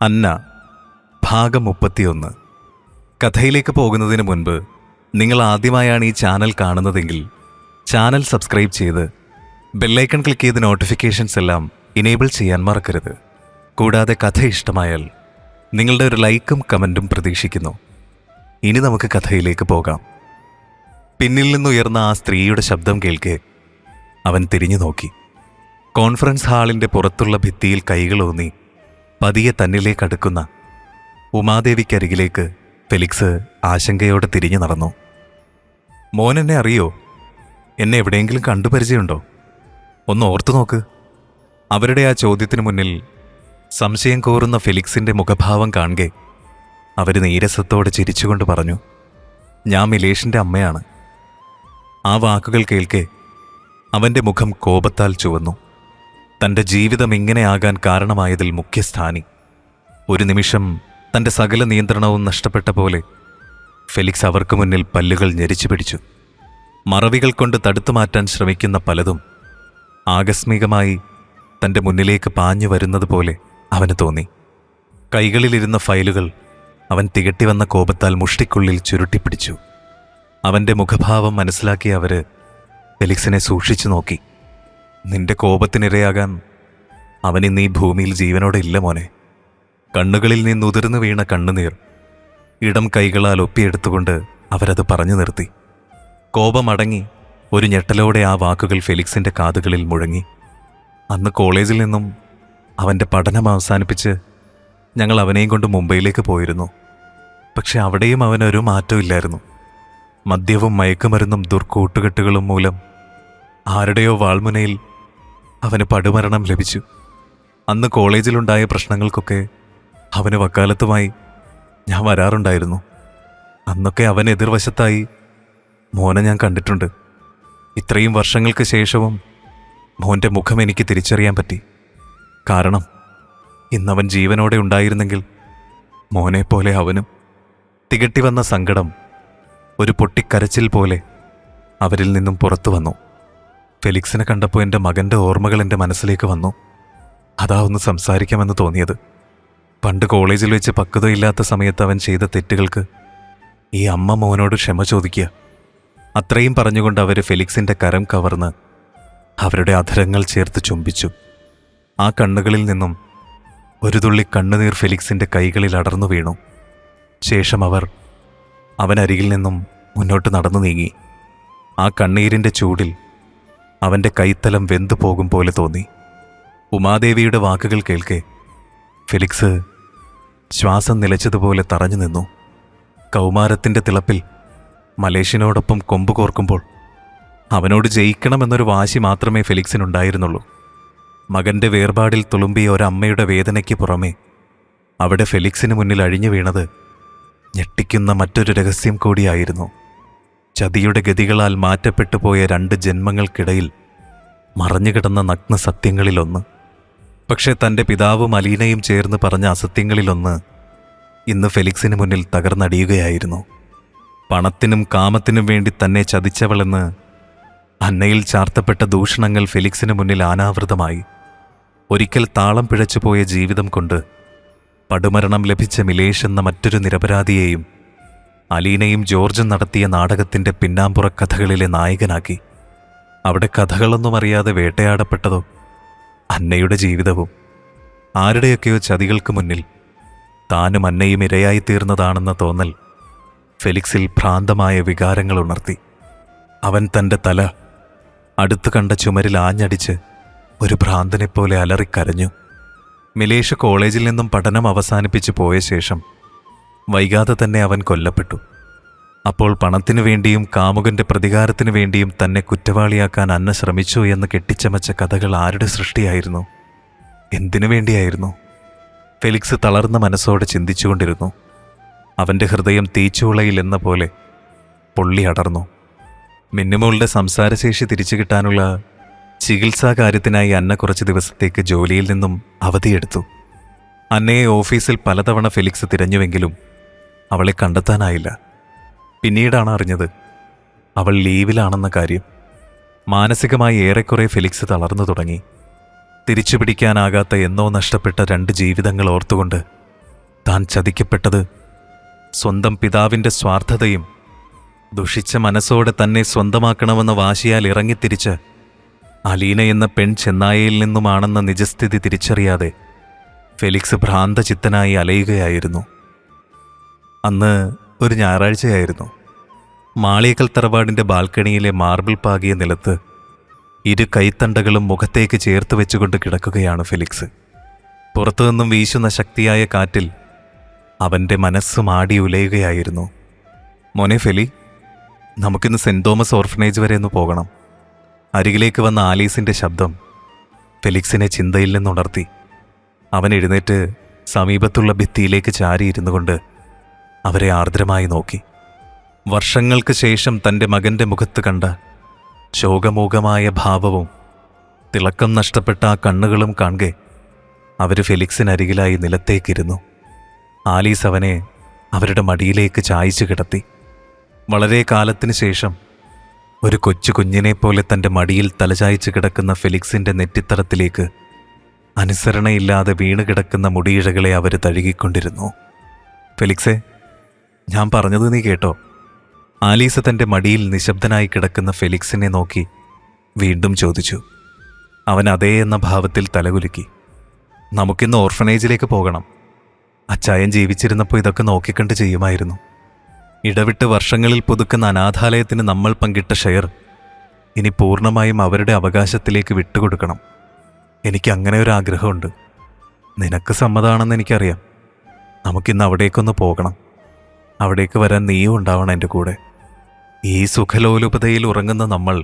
അന്ന ഭാഗം 31. കഥയിലേക്ക് പോകുന്നതിന് മുൻപ് നിങ്ങൾ ആദ്യമായാണ് ഈ ചാനൽ കാണുന്നതെങ്കിൽ ചാനൽ സബ്സ്ക്രൈബ് ചെയ്ത് ബെല്ലൈക്കൺ ക്ലിക്ക് ചെയ്ത് നോട്ടിഫിക്കേഷൻസ് എല്ലാം ഇനേബിൾ ചെയ്യാൻ മറക്കരുത്. കൂടാതെ കഥ ഇഷ്ടമായാൽ നിങ്ങളുടെ ഒരു ലൈക്കും കമൻറ്റും പ്രതീക്ഷിക്കുന്നു. ഇനി നമുക്ക് കഥയിലേക്ക് പോകാം. പിന്നിൽ നിന്നുയർന്ന ആ സ്ത്രീയുടെ ശബ്ദം കേൾക്കെ അവൻ തിരിഞ്ഞു നോക്കി. കോൺഫറൻസ് ഹാളിൻ്റെ പുറത്തുള്ള ഭിത്തിയിൽ കൈകളൂന്നി പതിയെ തന്നിലേക്കടുക്കുന്ന ഉമാദേവിക്കരികിലേക്ക് ഫെലിക്സ് ആശങ്കയോടെ തിരിഞ്ഞു നടന്നു. മോൻ എന്നെ അറിയോ? എന്നെ എവിടെയെങ്കിലും കണ്ടുപരിചയമുണ്ടോ? ഒന്ന് ഓർത്തു നോക്ക്. അവരുടെ ആ ചോദ്യത്തിനു മുന്നിൽ സംശയം കോറുന്ന ഫെലിക്സിൻ്റെ മുഖഭാവം കാണുകെ അവർ നീരസത്തോടെ ചിരിച്ചുകൊണ്ട് പറഞ്ഞു, ഞാൻ മിലേഷിൻ്റെ അമ്മയാണ്. ആ വാക്കുകൾ കേൾക്കെ അവൻ്റെ മുഖം കോപത്താൽ ചുവന്നു. തൻ്റെ ജീവിതം ഇങ്ങനെയാകാൻ കാരണമായതിൽ മുഖ്യസ്ഥാനി. ഒരു നിമിഷം തൻ്റെ സകല നിയന്ത്രണവും നഷ്ടപ്പെട്ട പോലെ ഫെലിക്സ് അവർക്ക് മുന്നിൽ പല്ലുകൾ ഞെരിച്ചു പിടിച്ചു. മറവികൾ കൊണ്ട് തടുത്തു മാറ്റാൻ ശ്രമിക്കുന്ന പലതും ആകസ്മികമായി തൻ്റെ മുന്നിലേക്ക് പാഞ്ഞു വരുന്നത് പോലെ അവന് തോന്നി. കൈകളിലിരുന്ന ഫയലുകൾ അവൻ തികട്ടിവന്ന കോപത്താൽ മുഷ്ടിക്കുള്ളിൽ ചുരുട്ടിപ്പിടിച്ചു. അവൻ്റെ മുഖഭാവം മനസ്സിലാക്കിയ അവർ ഫെലിക്സിനെ സൂക്ഷിച്ചു നോക്കി. നിന്റെ കോപത്തിനിരയാകാൻ അവനിന്ന് ഈ ഭൂമിയിൽ ജീവനോടെ ഇല്ല മോനെ. കണ്ണുകളിൽ നിന്നുതിർന്നു വീണ കണ്ണുനീർ ഇടം കൈകളാൽ ഒപ്പിയെടുത്തുകൊണ്ട് അവരത് പറഞ്ഞു നിർത്തി. കോപമടങ്ങി ഒരു ഞെട്ടലോടെ ആ വാക്കുകൾ ഫെലിക്സിൻ്റെ കാതുകളിൽ മുഴങ്ങി. അന്ന് കോളേജിൽ നിന്നും അവൻ്റെ പഠനം അവസാനിപ്പിച്ച് ഞങ്ങൾ അവനെയും കൊണ്ട് മുംബൈയിലേക്ക് പോയിരുന്നു. പക്ഷെ അവിടെയും അവനൊരു മാറ്റവും ഇല്ലായിരുന്നു. മദ്യവും മയക്കുമരുന്നും ദുർക്കൂട്ടുകെട്ടുകളും മൂലം ആരുടെയോ വാൾമുനയിൽ അവന് പടുമരണം ലഭിച്ചു. അന്ന് കോളേജിലുണ്ടായ പ്രശ്നങ്ങൾക്കൊക്കെ അവന് വക്കാലത്തുമായി ഞാൻ വരാറുണ്ടായിരുന്നു. അന്നൊക്കെ അവൻ എതിർവശത്തായി മോനെ ഞാൻ കണ്ടിട്ടുണ്ട്. ഇത്രയും വർഷങ്ങൾക്ക് ശേഷവും മോൻ്റെ മുഖം എനിക്ക് തിരിച്ചറിയാൻ പറ്റി. കാരണം ഇന്നവൻ ജീവനോടെ ഉണ്ടായിരുന്നെങ്കിൽ മോനെപ്പോലെ അവനും. തികട്ടി വന്ന സങ്കടം ഒരു പൊട്ടിക്കരച്ചിൽ പോലെ അവരിൽ നിന്നും പുറത്തു വന്നു. ഫെലിക്സിനെ കണ്ടപ്പോൾ എൻ്റെ മകൻ്റെ ഓർമ്മകൾ എൻ്റെ മനസ്സിലേക്ക് വന്നു. അതാ ഒന്ന് സംസാരിക്കാമെന്ന് തോന്നിയത്. പണ്ട് കോളേജിൽ വെച്ച് പക്വതയില്ലാത്ത സമയത്ത് അവൻ ചെയ്ത തെറ്റുകൾക്ക് ഈ അമ്മ മോനോട് ക്ഷമ ചോദിക്കുക. അത്രയും പറഞ്ഞുകൊണ്ട് അവർ ഫെലിക്സിൻ്റെ കരം കവർന്ന് അവരുടെ അധരങ്ങൾ ചേർത്ത് ചുംബിച്ചു. ആ കണ്ണുകളിൽ നിന്നും ഒരു തുള്ളി കണ്ണുനീർ ഫെലിക്സിൻ്റെ കൈകളിൽ അടർന്നു വീണു. ശേഷം അവർ അവനരികിൽ നിന്നും മുന്നോട്ട് നടന്നു നീങ്ങി. ആ കണ്ണീരിൻ്റെ ചൂടിൽ അവൻ്റെ കൈത്തലം വെന്തു പോകും പോലെ തോന്നി. ഉമാദേവിയുടെ വാക്കുകൾ കേൾക്കെ ഫെലിക്സ് ശ്വാസം നിലച്ചതുപോലെ തറഞ്ഞു നിന്നു. കൗമാരത്തിൻ്റെ തിളപ്പിൽ മലേഷിനോടൊപ്പം കൊമ്പ് കോർക്കുമ്പോൾ അവനോട് ജയിക്കണമെന്നൊരു വാശി മാത്രമേ ഫെലിക്സിനുണ്ടായിരുന്നുള്ളൂ. മകൻ്റെ വേർപാടിൽ തുളുമ്പിയ ഒരമ്മയുടെ വേദനയ്ക്ക് പുറമേ അവിടെ ഫെലിക്സിന് മുന്നിൽ അഴിഞ്ഞു വീണത് ഞെട്ടിക്കുന്ന മറ്റൊരു രഹസ്യം കൂടിയായിരുന്നു. ചതിയുടെ ഗതികളാൽ മാറ്റപ്പെട്ടു പോയ 2 ജന്മങ്ങൾക്കിടയിൽ മറഞ്ഞുകിടന്ന നഗ്ന സത്യങ്ങളിലൊന്ന്. പക്ഷേ തൻ്റെ പിതാവും അലീനയും ചേർന്ന് പറഞ്ഞ അസത്യങ്ങളിലൊന്ന് ഇന്ന് ഫെലിക്സിന് മുന്നിൽ തകർന്നടിയുകയായിരുന്നു. പണത്തിനും കാമത്തിനും വേണ്ടി തന്നെ ചതിച്ചവളെന്ന് അന്നയിൽ ചാർത്തപ്പെട്ട ദൂഷണങ്ങൾ ഫെലിക്സിന് മുന്നിൽ അനാവൃതമായി. ഒരിക്കൽ താളം പിഴച്ചുപോയ ജീവിതം കൊണ്ട് പടുമരണം ലഭിച്ച മിലേഷ് എന്ന മറ്റൊരു നിരപരാധിയെയും അലീനയും ജോർജും നടത്തിയ നാടകത്തിൻ്റെ പിന്നാമ്പുറ കഥകളിലെ നായകനാക്കി. അവിടെ കഥകളൊന്നും അറിയാതെ വേട്ടയാടപ്പെട്ടതോ അന്നയുടെ ജീവിതവും ആരുടെയൊക്കെയോ ചതികൾക്ക് മുന്നിൽ താനും അന്നയും ഇരയായിത്തീർന്നതാണെന്ന തോന്നൽ ഫെലിക്സിൽ ഭ്രാന്തമായ വികാരങ്ങൾ ഉണർത്തി. അവൻ തൻ്റെ തല അടുത്തു കണ്ട ചുമരിൽ ആഞ്ഞടിച്ച് ഒരു ഭ്രാന്തനെപ്പോലെ അലറിക്കരഞ്ഞു. മിലേഷ് കോളേജിൽ നിന്നും പഠനം അവസാനിപ്പിച്ചു പോയ ശേഷം വൈകാതെ തന്നെ അവൻ കൊല്ലപ്പെട്ടു. അപ്പോൾ പണത്തിനു വേണ്ടിയും കാമുകൻ്റെ പ്രതികാരത്തിനു വേണ്ടിയും തന്നെ കുറ്റവാളിയാക്കാൻ അന്ന ശ്രമിച്ചു എന്ന് കെട്ടിച്ചമച്ച കഥകൾ ആരുടെ സൃഷ്ടിയായിരുന്നു? എന്തിനു വേണ്ടിയായിരുന്നു? ഫെലിക്സ് തളർന്ന മനസ്സോടെ ചിന്തിച്ചുകൊണ്ടിരുന്നു. അവൻ്റെ ഹൃദയം തീച്ചൂളയിൽ എന്ന പോലെ പൊള്ളി അടർന്നു. മിന്നുമോളുടെ സംസാരശേഷി തിരിച്ചു കിട്ടാനുള്ള ചികിത്സാ കാര്യത്തിനായി അന്ന കുറച്ച് ദിവസത്തേക്ക് ജോലിയിൽ നിന്നും അവധിയെടുത്തു. അന്നയെ ഓഫീസിൽ പലതവണ ഫെലിക്സ് തിരഞ്ഞുവെങ്കിലും അവളെ കണ്ടെത്താനായില്ല. പിന്നീടാണ് അറിഞ്ഞത് അവൾ ലീവിലാണെന്ന കാര്യം. മാനസികമായി ഏറെക്കുറെ ഫെലിക്സ് തളർന്നു തുടങ്ങി. തിരിച്ചുപിടിക്കാനാകാത്ത എന്നോ നഷ്ടപ്പെട്ട 2 ജീവിതങ്ങൾ ഓർത്തുകൊണ്ട് താൻ ചതിക്കപ്പെട്ടത് സ്വന്തം പിതാവിൻ്റെ സ്വാർത്ഥതയും ദുഷിച്ച മനസ്സോടെ തന്നെ സ്വന്തമാക്കണമെന്ന വാശിയാൽ ഇറങ്ങിത്തിരിച്ച് അലീന എന്ന പെൺ ചെന്നായയിൽ നിന്നുമാണെന്ന നിജസ്ഥിതി തിരിച്ചറിയാതെ ഫെലിക്സ് ഭ്രാന്തചിത്തനായി അലയുകയായിരുന്നു. അന്ന് ഒരു ഞായറാഴ്ചയായിരുന്നു. മാളിയേക്കൽ തറവാടിൻ്റെ ബാൽക്കണിയിലെ മാർബിൾ പാകിയ നിലത്ത് ഇരു കൈത്തണ്ടകളും മുഖത്തേക്ക് ചേർത്ത് വെച്ചുകൊണ്ട് കിടക്കുകയാണ് ഫെലിക്സ്. പുറത്തുനിന്നും വീശുന്ന ശക്തിയായ കാറ്റിൽ അവൻ്റെ മനസ്സ് മാടി ഉലയുകയായിരുന്നു. മോനെ ഫെലി, നമുക്കിന്ന് സെൻറ് തോമസ് ഓർഫനേജ് വരെ ഒന്ന് പോകണം. അരികിലേക്ക് വന്ന ആലീസിൻ്റെ ശബ്ദം ഫെലിക്സിനെ ചിന്തയിൽ നിന്നുണർത്തി. അവൻ എഴുന്നേറ്റ് സമീപത്തുള്ള ഭിത്തിയിലേക്ക് ചാരിയിരുന്നു കൊണ്ട് അവരെ ആർദ്രമായി നോക്കി. വർഷങ്ങൾക്ക് ശേഷം തൻ്റെ മകൻ്റെ മുഖത്ത് കണ്ട ശോകമൂകമായ ഭാവവും തിളക്കം നഷ്ടപ്പെട്ട ആ കണ്ണുകളും കാണെ അവർ ഫെലിക്സിനരികിലായി നിലത്തേക്കിരുന്നു. ആലീസ് അവനെ അവരുടെ മടിയിലേക്ക് ചായച്ചു കിടത്തി. വളരെ കാലത്തിനു ശേഷം ഒരു കൊച്ചു കുഞ്ഞിനെപ്പോലെ തൻ്റെ മടിയിൽ തലചായ്ച്ചു കിടക്കുന്ന ഫെലിക്സിൻ്റെ നെറ്റിത്തടത്തിലേക്ക് അനുസരണയില്ലാതെ വീണുകിടക്കുന്ന മുടിയിഴകളെ അവർ തഴുകിക്കൊണ്ടിരുന്നു. ഫെലിക്സേ, ഞാൻ പറഞ്ഞത് നീ കേട്ടോ? ആലീസ് തൻ്റെ മടിയിൽ നിശബ്ദനായി കിടക്കുന്ന ഫെലിക്സിനെ നോക്കി വീണ്ടും ചോദിച്ചു. അവൻ അതേ എന്ന ഭാവത്തിൽ തലകുലുക്കി. നമുക്കിന്ന് ഓർഫനേജിലേക്ക് പോകണം. അച്ചായൻ ജീവിച്ചിരുന്നപ്പോൾ ഇതൊക്കെ നോക്കിക്കണ്ട് ചെയ്യുമായിരുന്നു. ഇടവിട്ട് വർഷങ്ങളിൽ പുതുക്കുന്ന അനാഥാലയത്തിന് നമ്മൾ പങ്കിട്ട ഷെയർ ഇനി പൂർണ്ണമായും അവരുടെ അവകാശത്തിലേക്ക് വിട്ടുകൊടുക്കണം. എനിക്ക് അങ്ങനെ ഒരു ആഗ്രഹമുണ്ട്. നിനക്ക് സമ്മതമാണെന്ന് എനിക്കറിയാം. നമുക്കിന്ന് അവിടേക്കൊന്ന് പോകണം. അവിടേക്ക് വരാൻ നീയും ഉണ്ടാവണം എൻ്റെ കൂടെ. ഈ സുഖലോലുപതയിൽ ഉറങ്ങുന്ന നമ്മൾ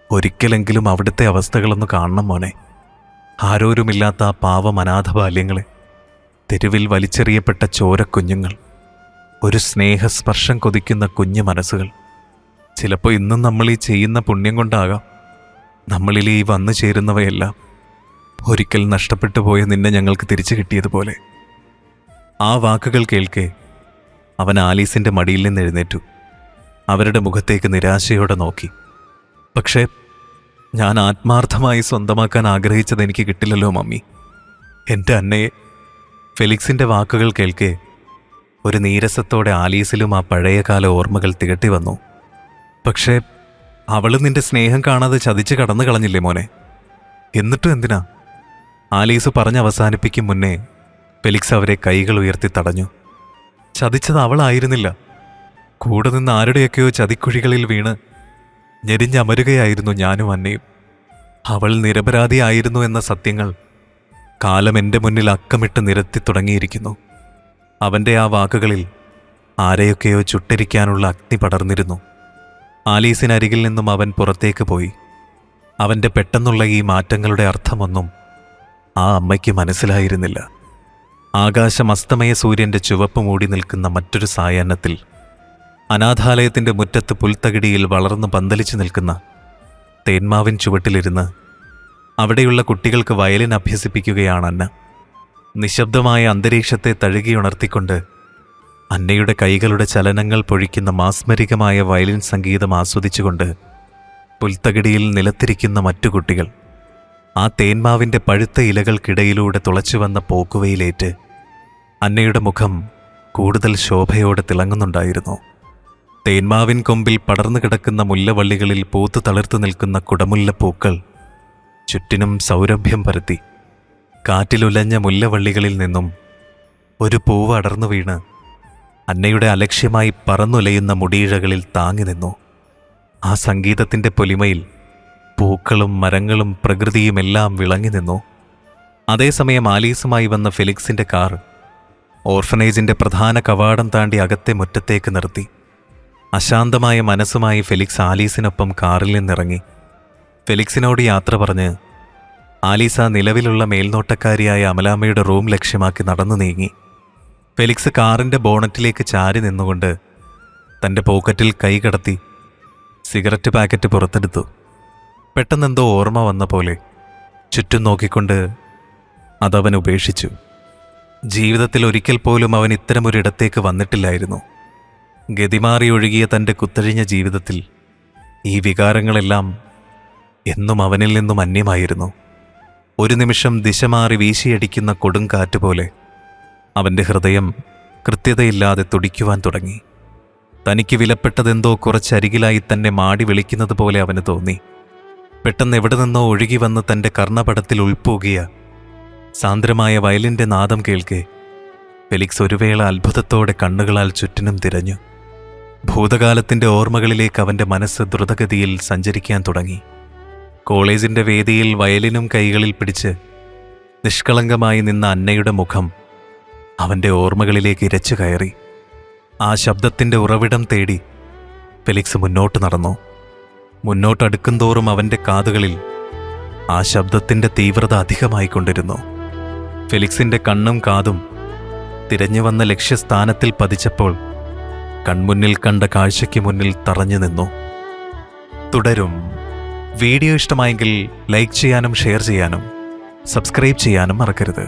ഒരിക്കലെങ്കിലും അവിടുത്തെ അവസ്ഥകളൊന്ന് കാണണം മോനെ. ആരോരുമില്ലാത്ത ആ പാവം അനാഥ ബാല്യങ്ങളെ, തെരുവിൽ വലിച്ചെറിയപ്പെട്ട ചോരക്കുഞ്ഞുങ്ങൾ, ഒരു സ്നേഹസ്പർശം കൊതിക്കുന്ന കുഞ്ഞു മനസ്സുകൾ. ചിലപ്പോൾ ഇന്നും നമ്മൾ ഈ ചെയ്യുന്ന പുണ്യം കൊണ്ടാകാം നമ്മളിൽ ഈ വന്നു ചേരുന്നവയെല്ലാം ഒരിക്കൽ നഷ്ടപ്പെട്ടു പോയ നിന്നെ ഞങ്ങൾക്ക് തിരിച്ചു കിട്ടിയതുപോലെ. ആ വാക്കുകൾ കേൾക്കെ അവൻ ആലീസിൻ്റെ മടിയിൽ നിന്ന് എഴുന്നേറ്റു. അവരുടെ മുഖത്തേക്ക് നിരാശയോടെ നോക്കി. പക്ഷേ ഞാൻ ആത്മാർത്ഥമായി സ്വന്തമാക്കാൻ ആഗ്രഹിച്ചത് എനിക്ക് കിട്ടില്ലല്ലോ മമ്മി, എൻ്റെ അന്നയെ. ഫെലിക്സിൻ്റെ വാക്കുകൾ കേൾക്കെ ഒരു നീരസത്തോടെ ആലീസിലും ആ പഴയകാല ഓർമ്മകൾ തികട്ടി വന്നു. പക്ഷേ അവൾ നിന്റെ സ്നേഹം കാണാതെ ചതിച്ച് കടന്നു കളഞ്ഞില്ലേ മോനെ? എന്നിട്ടും എന്തിനാ? ആലീസ് പറഞ്ഞവസാനിപ്പിക്കും മുന്നേ ഫെലിക്സ് അവരെ കൈകൾ ഉയർത്തി തടഞ്ഞു. ചതിച്ചത് അവളായിരുന്നില്ല. കൂടെ നിന്ന് ആരുടെയൊക്കെയോ ചതിക്കുഴികളിൽ വീണ് ഞെരിഞ്ഞമരുകയായിരുന്നു ഞാനും അന്നയും. അവൾ നിരപരാധിയായിരുന്നു എന്ന സത്യങ്ങൾ കാലം എൻ്റെ മുന്നിൽ അക്കമിട്ട് നിരത്തി തുടങ്ങിയിരിക്കുന്നു. അവൻ്റെ ആ വാക്കുകളിൽ ആരെയൊക്കെയോ ചുട്ടരിക്കാനുള്ള അഗ്നി പടർന്നിരുന്നു. ആലീസിനരികിൽ നിന്നും അവൻ പുറത്തേക്ക് പോയി. അവൻ്റെ പെട്ടെന്നുള്ള ഈ മാറ്റങ്ങളുടെ അർത്ഥമൊന്നും ആ അമ്മയ്ക്ക് മനസ്സിലായിരുന്നില്ല. ആകാശം അസ്തമയ സൂര്യൻ്റെ ചുവപ്പ് മൂടി നിൽക്കുന്ന മറ്റൊരു സായാഹ്നത്തിൽ അനാഥാലയത്തിൻ്റെ മുറ്റത്ത് പുൽത്തകിടിയിൽ വളർന്നു പന്തലിച്ചു നിൽക്കുന്ന തേന്മാവിൻ ചുവട്ടിലിരുന്ന് അവിടെയുള്ള കുട്ടികൾക്ക് വയലിൻ അഭ്യസിപ്പിക്കുകയാണ് അന്ന. നിശബ്ദമായ അന്തരീക്ഷത്തെ തഴുകിയുണർത്തിക്കൊണ്ട് അന്നയുടെ കൈകളുടെ ചലനങ്ങൾ പൊഴിക്കുന്ന മാസ്മരികമായ വയലിൻ സംഗീതം ആസ്വദിച്ചുകൊണ്ട് പുൽത്തകിടിയിൽ നിലത്തിരിക്കുന്ന മറ്റു കുട്ടികൾ ആ തേന്മാവിൻ്റെ പഴുത്ത ഇലകൾക്കിടയിലൂടെ തുളച്ചുവന്ന പോക്കുവയിലേറ്റ് അന്നയുടെ മുഖം കൂടുതൽ ശോഭയോടെ തിളങ്ങുന്നുണ്ടായിരുന്നു. തേന്മാവിൻ കൊമ്പിൽ പടർന്നു കിടക്കുന്ന മുല്ലവള്ളികളിൽ പൂത്തു തളിർത്തു നിൽക്കുന്ന കുടമുല്ലപ്പൂക്കൾ ചുറ്റിനും സൗരഭ്യം പരത്തി. കാറ്റിലുലഞ്ഞ മുല്ലവള്ളികളിൽ നിന്നും ഒരു പൂവ് അടർന്നു വീണ് അന്നയുടെ അലക്ഷ്യമായി പറന്നുലയുന്ന മുടിയിഴകളിൽ താങ്ങി നിന്നു. ആ സംഗീതത്തിൻ്റെ പൊലിമയിൽ പൂക്കളും മരങ്ങളും പ്രകൃതിയുമെല്ലാം വിളങ്ങി നിന്നു. അതേസമയം ആലീസുമായി വന്ന ഫെലിക്സിൻ്റെ കാർ ഓർഫനേജിൻ്റെ പ്രധാന കവാടം താണ്ടി അകത്തെ മുറ്റത്തേക്ക് നിർത്തി. അശാന്തമായ മനസ്സുമായി ഫെലിക്സ് ആലീസിനൊപ്പം കാറിൽ നിന്നിറങ്ങി. ഫെലിക്സിനോട് യാത്ര പറഞ്ഞ് ആലീസ നിലവിലുള്ള മേൽനോട്ടക്കാരിയായ അമലാമ്മയുടെ റൂം ലക്ഷ്യമാക്കി നടന്നു നീങ്ങി. ഫെലിക്സ് കാറിൻ്റെ ബോണറ്റിലേക്ക് ചാരി നിന്നുകൊണ്ട് തൻ്റെ പോക്കറ്റിൽ കൈ കടത്തി സിഗരറ്റ് പാക്കറ്റ് പുറത്തെടുത്തു. പെട്ടെന്നെന്തോ ഓർമ്മ വന്ന പോലെ ചുറ്റും നോക്കിക്കൊണ്ട് അതവൻ ഉപേക്ഷിച്ചു. ജീവിതത്തിൽ ഒരിക്കൽ പോലും അവൻ ഇത്തരമൊരിടത്തേക്ക് വന്നിട്ടില്ലായിരുന്നു. ഗതിമാറി ഒഴുകിയ തൻ്റെ കുത്തഴിഞ്ഞ ജീവിതത്തിൽ ഈ വികാരങ്ങളെല്ലാം എന്നും അവനിൽ നിന്നും അന്യമായിരുന്നു. ഒരു നിമിഷം ദിശ മാറി വീശിയടിക്കുന്ന കൊടുങ്കാറ്റ് പോലെ അവൻ്റെ ഹൃദയം കൃത്യതയില്ലാതെ തുടിക്കുവാൻ തുടങ്ങി. തനിക്ക് വിലപ്പെട്ടതെന്തോ കുറച്ചരികിലായി തന്നെ മാടി വിളിക്കുന്നത് പോലെ അവന് തോന്നി. പെട്ടെന്ന് എവിടെ നിന്നോ ഒഴുകി വന്ന് തൻ്റെ കർണപടത്തിൽ ഉൾപ്പോകിയ സാന്ദ്രമായ വയലിൻ്റെ നാദം കേൾക്കെ ഫെലിക്സ് ഒരു വേള അത്ഭുതത്തോടെ കണ്ണുകളാൽ ചുറ്റിനും തിരഞ്ഞു. ഭൂതകാലത്തിൻ്റെ ഓർമ്മകളിലേക്ക് അവൻ്റെ മനസ്സ് ദ്രുതഗതിയിൽ സഞ്ചരിക്കാൻ തുടങ്ങി. കോളേജിൻ്റെ വേദിയിൽ വയലിനും കൈകളിൽ പിടിച്ച് നിഷ്കളങ്കമായി നിന്ന അന്നയുടെ മുഖം അവൻ്റെ ഓർമ്മകളിലേക്ക് ഇരച്ചു കയറി. ആ ശബ്ദത്തിൻ്റെ ഉറവിടം തേടി ഫെലിക്സ് മുന്നോട്ട് നടന്നു. മുന്നോട്ടടുക്കുംതോറും അവൻ്റെ കാതുകളിൽ ആ ശബ്ദത്തിൻ്റെ തീവ്രത അധികമായിക്കൊണ്ടിരുന്നു. ഫെലിക്സിൻ്റെ കണ്ണും കാതും തിരഞ്ഞു വന്ന ലക്ഷ്യസ്ഥാനത്തിൽ പതിച്ചപ്പോൾ കൺമുന്നിൽ കണ്ട കാഴ്ചയ്ക്ക് മുന്നിൽ തറഞ്ഞു നിന്നു. തുടരും. വീഡിയോ ഇഷ്ടമായെങ്കിൽ ലൈക്ക് ചെയ്യാനും ഷെയർ ചെയ്യാനും സബ്സ്ക്രൈബ് ചെയ്യാനും മറക്കരുത്.